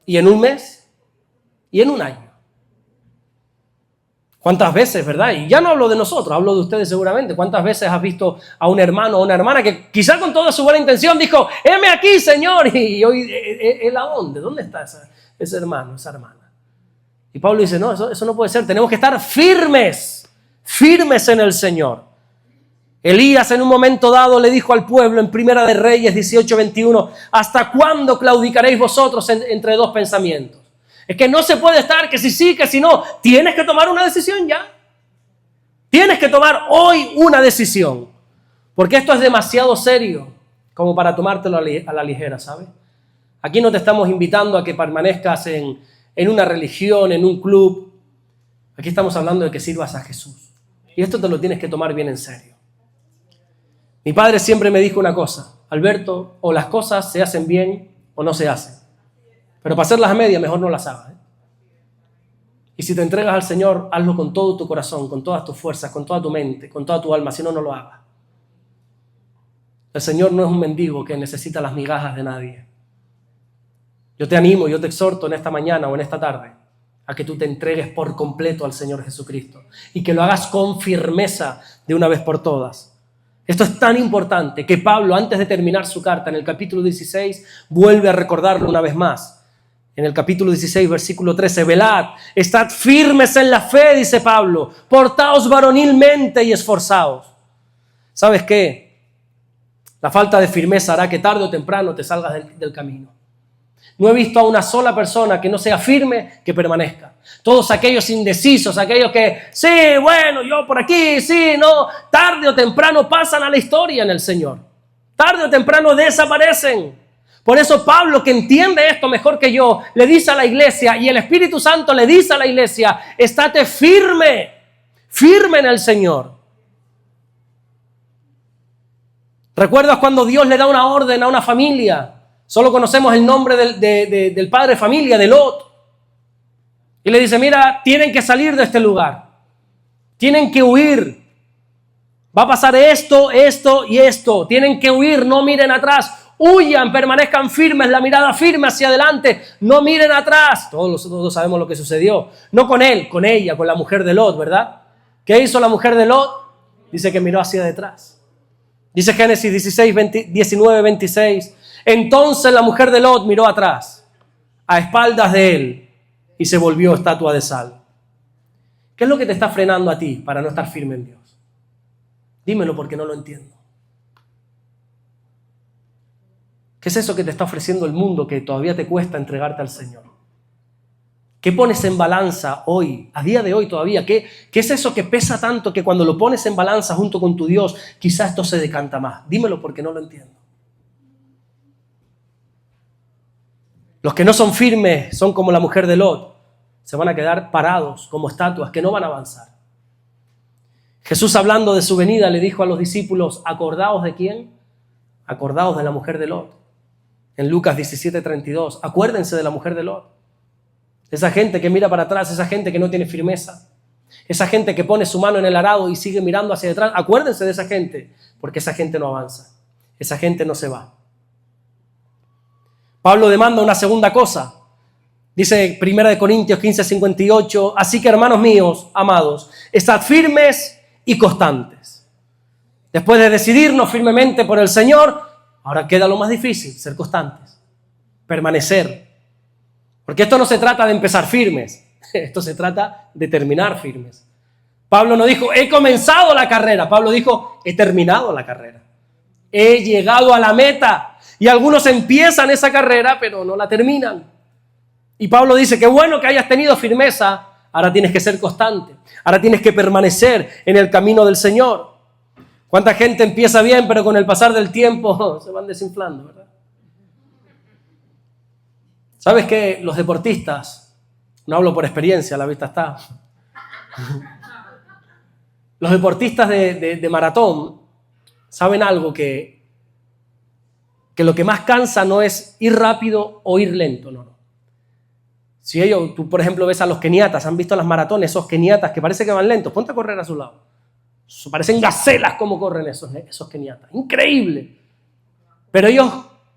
¿Y en un mes? ¿Y en un año? ¿Cuántas veces, verdad? Y ya no hablo de nosotros, hablo de ustedes seguramente. ¿Cuántas veces has visto a un hermano o una hermana que quizá con toda su buena intención dijo, heme aquí, Señor? Y hoy, ¿él a dónde? ¿Dónde está ese hermano, esa hermana? Y Pablo dice, no, eso no puede ser. Tenemos que estar firmes en el Señor. Elías en un momento dado le dijo al pueblo en Primera de Reyes 18:21, ¿hasta cuándo claudicaréis vosotros entre dos pensamientos? Es que no se puede estar, que si sí, que si no. Tienes que tomar una decisión ya. Tienes que tomar hoy una decisión, porque esto es demasiado serio como para tomártelo a la ligera, ¿sabes? Aquí no te estamos invitando a que permanezcas en una religión, en un club. Aquí estamos hablando de que sirvas a Jesús. Y esto te lo tienes que tomar bien en serio. Mi padre siempre me dijo una cosa: Alberto, o las cosas se hacen bien o no se hacen. Pero para hacerlas a media, mejor no las hagas, ¿eh? Y si te entregas al Señor, hazlo con todo tu corazón, con todas tus fuerzas, con toda tu mente, con toda tu alma. Si no, no lo hagas. El Señor no es un mendigo que necesita las migajas de nadie. Yo te animo, yo te exhorto en esta mañana o en esta tarde a que tú te entregues por completo al Señor Jesucristo y que lo hagas con firmeza de una vez por todas. Esto es tan importante que Pablo, antes de terminar su carta en el capítulo 16, vuelve a recordarlo una vez más. En el capítulo 16, versículo 13, velad, estad firmes en la fe, dice Pablo, portaos varonilmente y esforzaos. ¿Sabes qué? La falta de firmeza hará que tarde o temprano te salgas del camino. No he visto a una sola persona que no sea firme que permanezca. Todos aquellos indecisos, aquellos que, sí, bueno, yo por aquí, sí, no, tarde o temprano pasan a la historia en el Señor. Tarde o temprano desaparecen. Por eso Pablo, que entiende esto mejor que yo, le dice a la iglesia, y el Espíritu Santo le dice a la iglesia, estate firme, firme en el Señor. ¿Recuerdas cuando Dios le da una orden a una familia? Solo conocemos el nombre del padre de familia, de Lot. Y le dice, mira, tienen que salir de este lugar. Tienen que huir. Va a pasar esto, esto y esto. Tienen que huir, no miren atrás. Huyan, permanezcan firmes, la mirada firme hacia adelante. No miren atrás. Todos sabemos lo que sucedió. No con él, con ella, con la mujer de Lot, ¿verdad? ¿Qué hizo la mujer de Lot? Dice que miró hacia detrás. Dice Génesis 19, 26. Entonces la mujer de Lot miró atrás, a espaldas de él, y se volvió estatua de sal. ¿Qué es lo que te está frenando a ti para no estar firme en Dios? Dímelo porque no lo entiendo. ¿Qué es eso que te está ofreciendo el mundo que todavía te cuesta entregarte al Señor? ¿Qué pones en balanza hoy, a día de hoy todavía? ¿Qué es eso que pesa tanto que cuando lo pones en balanza junto con tu Dios, quizás esto se decanta más? Dímelo porque no lo entiendo. Los que no son firmes son como la mujer de Lot. Se van a quedar parados como estatuas que no van a avanzar. Jesús, hablando de su venida, le dijo a los discípulos, ¿acordaos de quién? Acordaos de la mujer de Lot. En Lucas 17:32, acuérdense de la mujer de Lot. Esa gente que mira para atrás, esa gente que no tiene firmeza, esa gente que pone su mano en el arado y sigue mirando hacia detrás. Acuérdense de esa gente, porque esa gente no avanza. Esa gente no se va. Pablo demanda una segunda cosa. Dice 1 Corintios 15:58, así que hermanos míos, amados, estad firmes y constantes. Después de decidirnos firmemente por el Señor, ahora queda lo más difícil, ser constantes, permanecer. Porque esto no se trata de empezar firmes, esto se trata de terminar firmes. Pablo no dijo, he comenzado la carrera. Pablo dijo, he terminado la carrera. He llegado a la meta. Y algunos empiezan esa carrera, pero no la terminan. Y Pablo dice, qué bueno que hayas tenido firmeza, ahora tienes que ser constante. Ahora tienes que permanecer en el camino del Señor. ¿Cuánta gente empieza bien, pero con el pasar del tiempo se van desinflando, verdad? ¿Sabes qué? Los deportistas, no hablo por experiencia, a la vista está. Los deportistas de maratón saben algo que lo que más cansa no es ir rápido o ir lento, no. Si tú por ejemplo ves a los keniatas, han visto las maratones, esos keniatas que parece que van lentos, ponte a correr a su lado. Parecen gacelas como corren esos keniatas, increíble. Pero ellos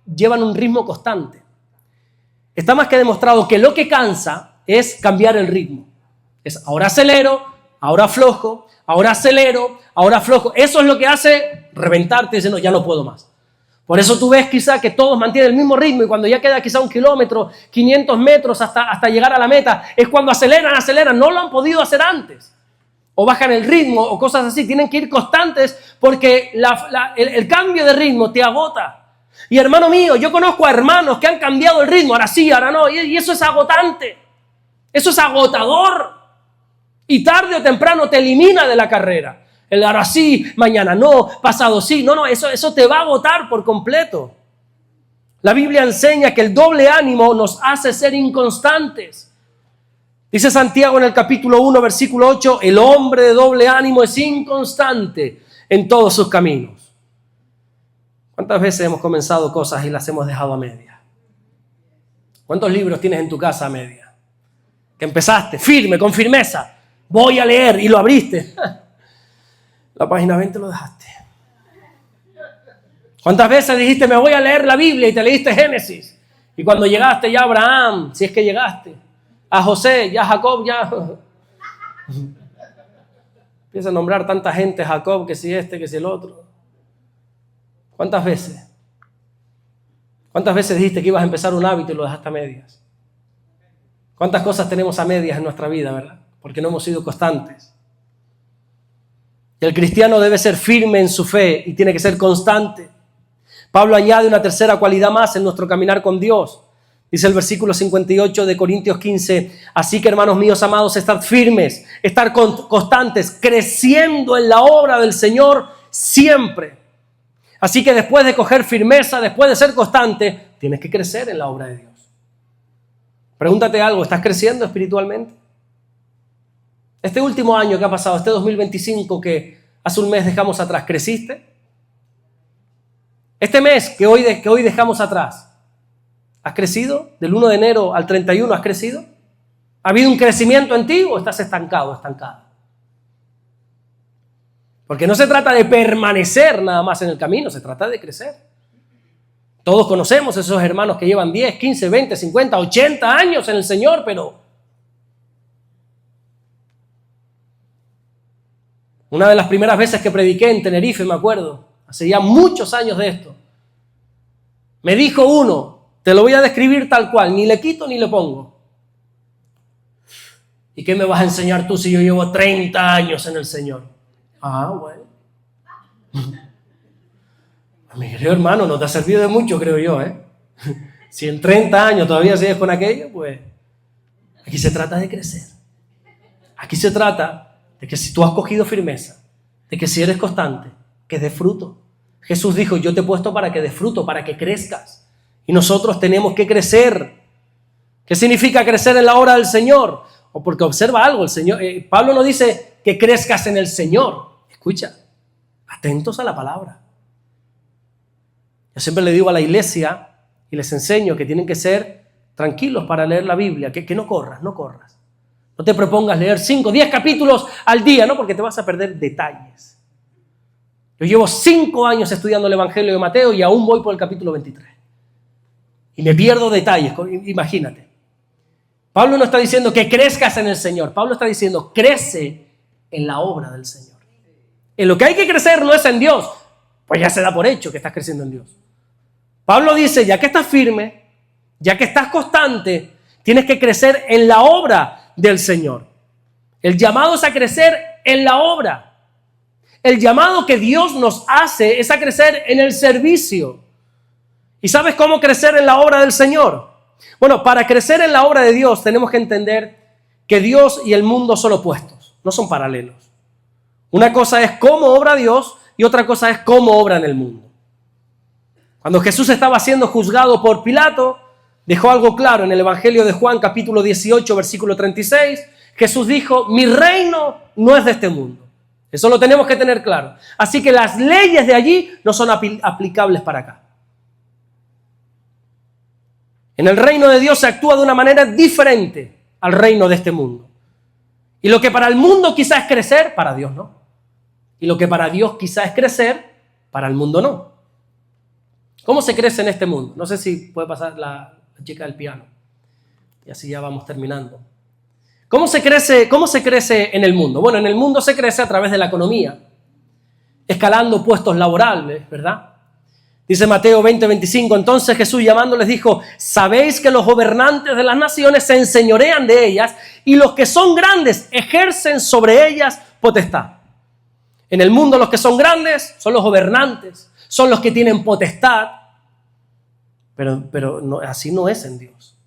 llevan un ritmo constante. Está más que demostrado que lo que cansa es cambiar el ritmo. Es ahora acelero, ahora aflojo, ahora acelero, ahora aflojo. Eso es lo que hace reventarte diciendo ya no puedo más. Por eso tú ves quizá que todos mantienen el mismo ritmo y cuando ya queda quizá 1 kilómetro, 500 metros hasta llegar a la meta, es cuando aceleran, no lo han podido hacer antes. O bajan el ritmo o cosas así, tienen que ir constantes porque el cambio de ritmo te agota. Y hermano mío, yo conozco a hermanos que han cambiado el ritmo, ahora sí, ahora no, y eso es agotante, eso es agotador. Y tarde o temprano te elimina de la carrera. El ahora sí, mañana no, pasado sí. No, eso te va a agotar por completo. La Biblia enseña que el doble ánimo nos hace ser inconstantes. Dice Santiago en el capítulo 1, versículo 8, el hombre de doble ánimo es inconstante en todos sus caminos. ¿Cuántas veces hemos comenzado cosas y las hemos dejado a media? ¿Cuántos libros tienes en tu casa a media? Que empezaste firme, con firmeza. Voy a leer y lo abriste. La página 20 lo dejaste. ¿Cuántas veces dijiste me voy a leer la Biblia y te leíste Génesis? Y cuando llegaste ya a Abraham, si es que llegaste, a José, ya a Jacob, ya... Empieza a nombrar tanta gente, Jacob, que si este, que si el otro. ¿Cuántas veces? ¿Cuántas veces dijiste que ibas a empezar un hábito y lo dejaste a medias? ¿Cuántas cosas tenemos a medias en nuestra vida, verdad? Porque no hemos sido constantes. Y el cristiano debe ser firme en su fe y tiene que ser constante. Pablo añade una tercera cualidad más en nuestro caminar con Dios. Dice el versículo 58 de Corintios 15, así que hermanos míos amados, estar firmes, estar constantes, creciendo en la obra del Señor siempre. Así que después de coger firmeza, después de ser constante, tienes que crecer en la obra de Dios. Pregúntate algo, ¿estás creciendo espiritualmente? Este último año que ha pasado, este 2025 que hace un mes dejamos atrás, ¿creciste? Este mes que hoy dejamos atrás, ¿has crecido? Del 1 de enero al 31, ¿has crecido? ¿Ha habido un crecimiento en ti o estás estancado, estancada? Porque no se trata de permanecer nada más en el camino, se trata de crecer. Todos conocemos esos hermanos que llevan 10, 15, 20, 50, 80 años en el Señor, pero... Una de las primeras veces que prediqué en Tenerife, me acuerdo, hace ya muchos años de esto, me dijo uno, te lo voy a describir tal cual, ni le quito ni le pongo. ¿Y qué me vas a enseñar tú si yo llevo 30 años en el Señor? Ah, bueno. Mi querido hermano, no te ha servido de mucho, creo yo, ¿eh? Si en 30 años todavía sigues con aquello, pues aquí se trata de crecer. Aquí se trata de que si tú has cogido firmeza, de que si eres constante, que des fruto. Jesús dijo, yo te he puesto para que des fruto, para que crezcas. Y nosotros tenemos que crecer. ¿Qué significa crecer en la obra del Señor? O porque observa algo, el Señor, Pablo no dice que crezcas en el Señor. Escucha, atentos a la palabra. Yo siempre le digo a la iglesia y les enseño que tienen que ser tranquilos para leer la Biblia, que no corras. No te propongas leer 5, 10 capítulos al día, ¿no? Porque te vas a perder detalles. Yo llevo 5 años estudiando el Evangelio de Mateo y aún voy por el capítulo 23. Y me pierdo detalles, imagínate. Pablo no está diciendo que crezcas en el Señor. Pablo está diciendo, crece en la obra del Señor. En lo que hay que crecer no es en Dios. Pues ya se da por hecho que estás creciendo en Dios. Pablo dice, ya que estás firme, ya que estás constante, tienes que crecer en la obra del Señor. El llamado es a crecer en la obra. El llamado que Dios nos hace es a crecer en el servicio. ¿Y sabes cómo crecer en la obra del Señor? Bueno, para crecer en la obra de Dios tenemos que entender que Dios y el mundo son opuestos, no son paralelos. Una cosa es cómo obra Dios y otra cosa es cómo obra en el mundo. Cuando Jesús estaba siendo juzgado por Pilato, dejó algo claro en el Evangelio de Juan, capítulo 18, versículo 36. Jesús dijo, mi reino no es de este mundo. Eso lo tenemos que tener claro. Así que las leyes de allí no son aplicables para acá. En el reino de Dios se actúa de una manera diferente al reino de este mundo. Y lo que para el mundo quizás es crecer, para Dios no. Y lo que para Dios quizás es crecer, para el mundo no. ¿Cómo se crece en este mundo? No sé si puede pasar la chica del piano. Y así ya vamos terminando. ¿Cómo se crece en el mundo? Bueno, en el mundo se crece a través de la economía, escalando puestos laborales, ¿verdad? Dice Mateo 20:25, entonces Jesús llamándoles dijo, sabéis que los gobernantes de las naciones se enseñorean de ellas y los que son grandes ejercen sobre ellas potestad. En el mundo los que son grandes son los gobernantes, son los que tienen potestad, pero no, así no es en Dios.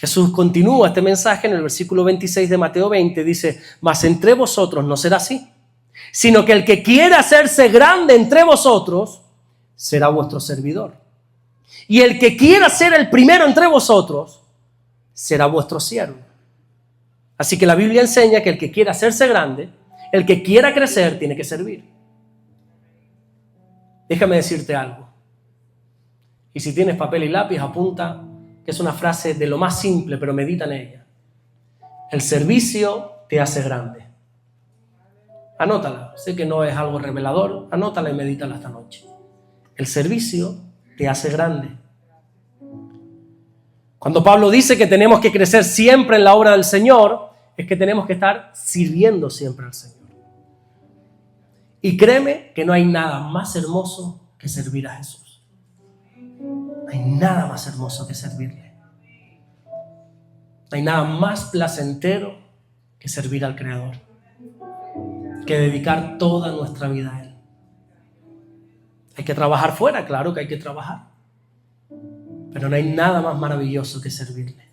Jesús continúa este mensaje en el versículo 26 de Mateo 20, dice: mas entre vosotros no será así, sino que el que quiera hacerse grande entre vosotros será vuestro servidor. Y el que quiera ser el primero entre vosotros será vuestro siervo. Así que la Biblia enseña que el que quiera hacerse grande, el que quiera crecer, tiene que servir. Déjame decirte algo. Y si tienes papel y lápiz, apunta, que es una frase de lo más simple, pero medita en ella. El servicio te hace grande. Anótala. Sé que no es algo revelador. Anótala y medítala esta noche. El servicio te hace grande. Cuando Pablo dice que tenemos que crecer siempre en la obra del Señor, es que tenemos que estar sirviendo siempre al Señor. Y créeme que no hay nada más hermoso que servir a Jesús. No hay nada más hermoso que servirle. No hay nada más placentero que servir al Creador, que dedicar toda nuestra vida a Él. Hay que trabajar fuera, claro que hay que trabajar, pero no hay nada más maravilloso que servirle.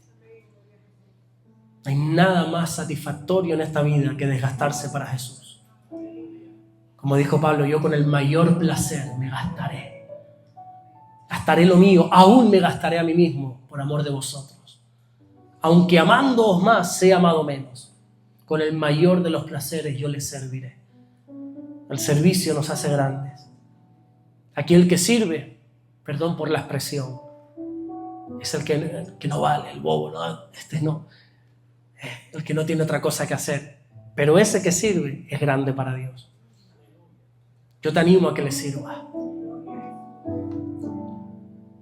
No hay nada más satisfactorio en esta vida que desgastarse para Jesús. Como dijo Pablo, yo con el mayor placer me gastaré. Gastaré lo mío, aún me gastaré a mí mismo por amor de vosotros. Aunque amándoos más, sea amado menos. Con el mayor de los placeres yo les serviré. El servicio nos hace grandes. Aquí el que sirve, perdón por la expresión, es el que no vale, el bobo, ¿no? No. El que no tiene otra cosa que hacer. Pero ese que sirve es grande para Dios. Yo te animo a que le sirvas.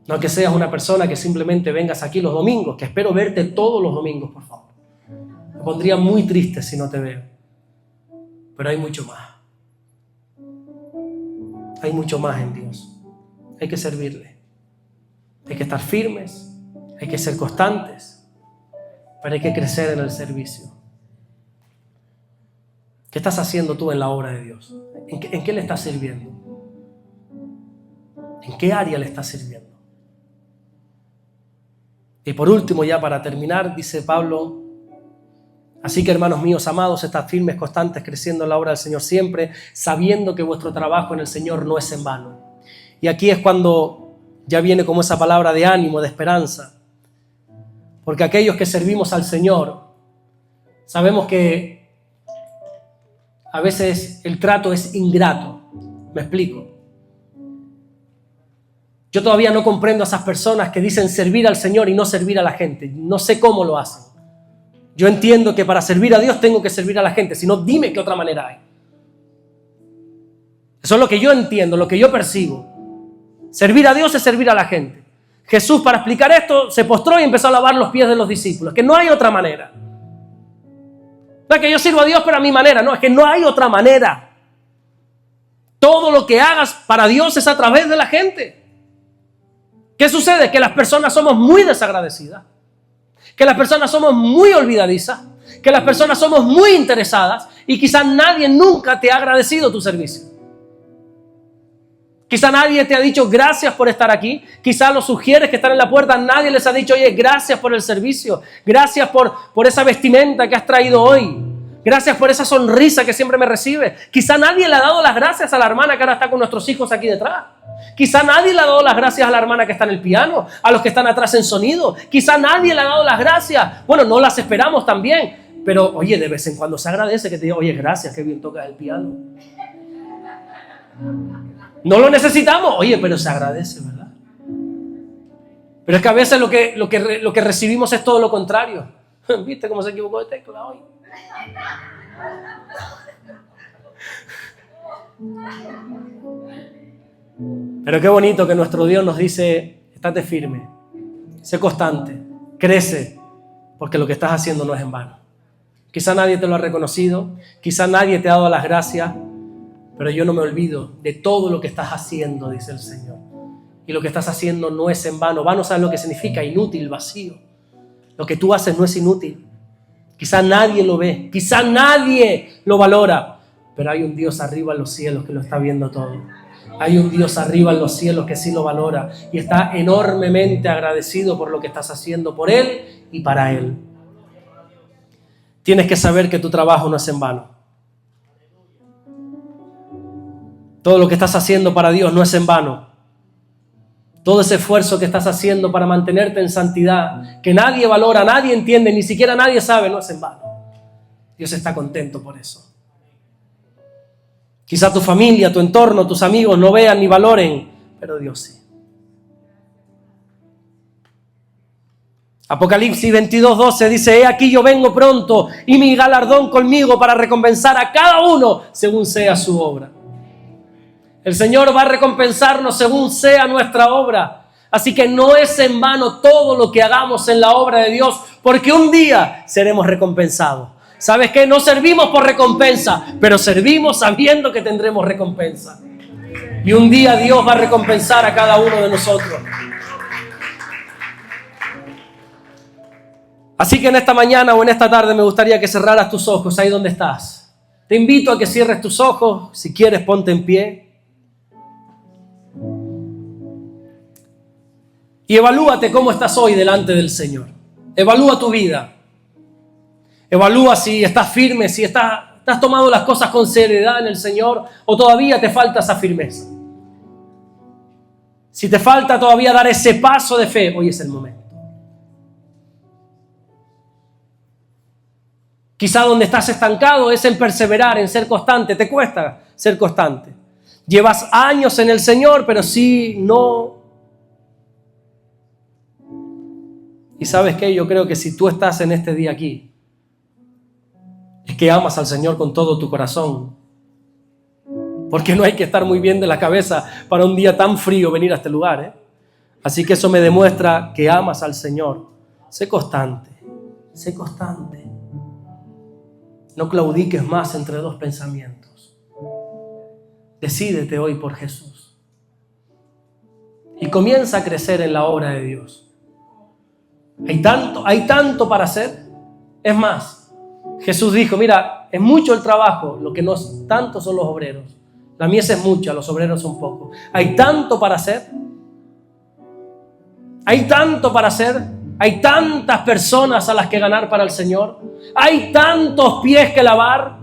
No que seas una persona que simplemente vengas aquí los domingos, que espero verte todos los domingos, por favor. Me pondría muy triste si no te veo. Pero hay mucho más. Hay mucho más en Dios. Hay que servirle. Hay que estar firmes. Hay que ser constantes. Pero hay que crecer en el servicio. ¿Qué estás haciendo tú en la obra de Dios? ¿En qué le estás sirviendo? ¿En qué área le estás sirviendo? Y por último, ya para terminar, dice Pablo: así que, hermanos míos amados, estad firmes, constantes, creciendo en la obra del Señor siempre, sabiendo que vuestro trabajo en el Señor no es en vano. Y aquí es cuando ya viene como esa palabra de ánimo, de esperanza. Porque aquellos que servimos al Señor, sabemos que a veces el trato es ingrato. Me explico. Yo todavía no comprendo a esas personas que dicen servir al Señor y no servir a la gente. No sé cómo lo hacen. Yo entiendo que para servir a Dios tengo que servir a la gente, si no, dime qué otra manera hay. Eso es lo que yo entiendo, lo que yo percibo. Servir a Dios es servir a la gente. Jesús, para explicar esto, se postró y empezó a lavar los pies de los discípulos, que no hay otra manera. No es que yo sirvo a Dios pero a mi manera, no, es que no hay otra manera. Todo lo que hagas para Dios es a través de la gente. ¿Qué sucede? Que las personas somos muy desagradecidas. Que las personas somos muy olvidadizas, que las personas somos muy interesadas y quizás nadie nunca te ha agradecido tu servicio. Quizás nadie te ha dicho gracias por estar aquí. Quizás los sugieres que están en la puerta, nadie les ha dicho, oye, gracias por el servicio, gracias por esa vestimenta que has traído hoy, gracias por esa sonrisa que siempre me recibe. Quizás nadie le ha dado las gracias a la hermana que ahora está con nuestros hijos aquí detrás. Quizá nadie le ha dado las gracias a la hermana que está en el piano, a los que están atrás en sonido. Quizá nadie le ha dado las gracias. Bueno, no las esperamos también. Pero, oye, de vez en cuando se agradece que te diga, oye, gracias, qué bien tocas el piano. No lo necesitamos, oye, pero se agradece, ¿verdad? Pero es que a veces lo que recibimos es todo lo contrario. ¿Viste cómo se equivocó de tecla hoy? Pero qué bonito que nuestro Dios nos dice, estate firme, sé constante, crece, porque lo que estás haciendo no es en vano. Quizá nadie te lo ha reconocido, quizá nadie te ha dado las gracias, pero yo no me olvido de todo lo que estás haciendo, dice el Señor. Y lo que estás haciendo no es en vano. Vano, ¿sabes lo que significa? Inútil, vacío. Lo que tú haces no es inútil. Quizá nadie lo ve, quizá nadie lo valora, pero hay un Dios arriba en los cielos que lo está viendo todo. Hay un Dios arriba en los cielos que sí lo valora y está enormemente agradecido por lo que estás haciendo por Él y para Él. Tienes que saber que tu trabajo no es en vano. Todo lo que estás haciendo para Dios no es en vano. Todo ese esfuerzo que estás haciendo para mantenerte en santidad, que nadie valora, nadie entiende, ni siquiera nadie sabe, no es en vano. Dios está contento por eso. Quizá tu familia, tu entorno, tus amigos no vean ni valoren, pero Dios sí. Apocalipsis 22:12 dice: he aquí yo vengo pronto y mi galardón conmigo para recompensar a cada uno según sea su obra. El Señor va a recompensarnos según sea nuestra obra. Así que no es en vano todo lo que hagamos en la obra de Dios, porque un día seremos recompensados. ¿Sabes qué? No servimos por recompensa, pero servimos sabiendo que tendremos recompensa. Y un día Dios va a recompensar a cada uno de nosotros. Así que en esta mañana o en esta tarde me gustaría que cerraras tus ojos ahí donde estás. Te invito a que cierres tus ojos. Si quieres, ponte en pie. Y evalúate cómo estás hoy delante del Señor. Evalúa tu vida. Evalúa si estás firme, si has tomado las cosas con seriedad en el Señor o todavía te falta esa firmeza. Si te falta todavía dar ese paso de fe, hoy es el momento. Quizá donde estás estancado es en perseverar, en ser constante. Te cuesta ser constante. Llevas años en el Señor, pero sí, no. Y ¿sabes qué? Yo creo que si tú estás en este día aquí, es que amas al Señor con todo tu corazón. Porque no hay que estar muy bien de la cabeza para un día tan frío venir a este lugar, ¿eh? Así que eso me demuestra que amas al Señor. Sé constante, sé constante. No claudiques más entre dos pensamientos. Decídete hoy por Jesús. Y comienza a crecer en la obra de Dios. Hay tanto para hacer. Es más, Jesús dijo, mira, es mucho el trabajo, lo que no es tanto son los obreros. La mies es mucha, los obreros son pocos. Hay tanto para hacer. Hay tanto para hacer. Hay tantas personas a las que ganar para el Señor. Hay tantos pies que lavar.